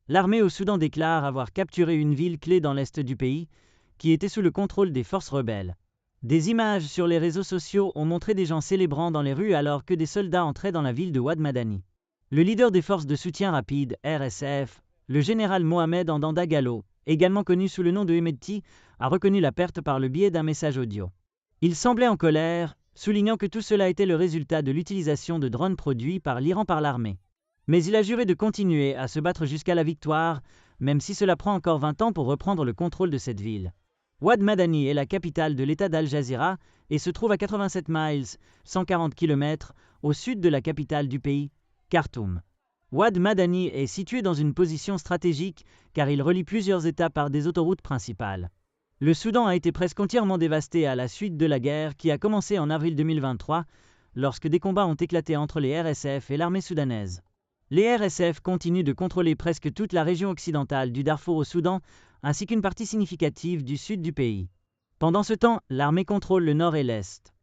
L'armée au Soudan déclare avoir capturé une ville clé dans l'est du pays, qui était sous le contrôle des forces rebelles. Des images sur les réseaux sociaux ont montré des gens célébrant dans les rues alors que des soldats entraient dans la ville de Wad Madani. Le leader des forces de soutien rapide, RSF, le général Mohamed Andanda Gallo, également connu sous le nom de Hemedti, a reconnu la perte par le biais d'un message audio. Il semblait en colère, soulignant que tout cela était le résultat de l'utilisation de drones produits par l'Iran par l'armée. Mais il a juré de continuer à se battre jusqu'à la victoire, même si cela prend encore 20 ans pour reprendre le contrôle de cette ville. Wad Madani est la capitale de l'État d'Al Jazira et se trouve à 87 miles, 140 km, au sud de la capitale du pays, Khartoum. Wad Madani est situé dans une position stratégique car il relie plusieurs États par des autoroutes principales. Le Soudan a été presque entièrement dévasté à la suite de la guerre qui a commencé en avril 2023, lorsque des combats ont éclaté entre les RSF et l'armée soudanaise. Les RSF continuent de contrôler presque toute la région occidentale du Darfour au Soudan, ainsi qu'une partie significative du sud du pays. Pendant ce temps, l'armée contrôle le nord et l'est.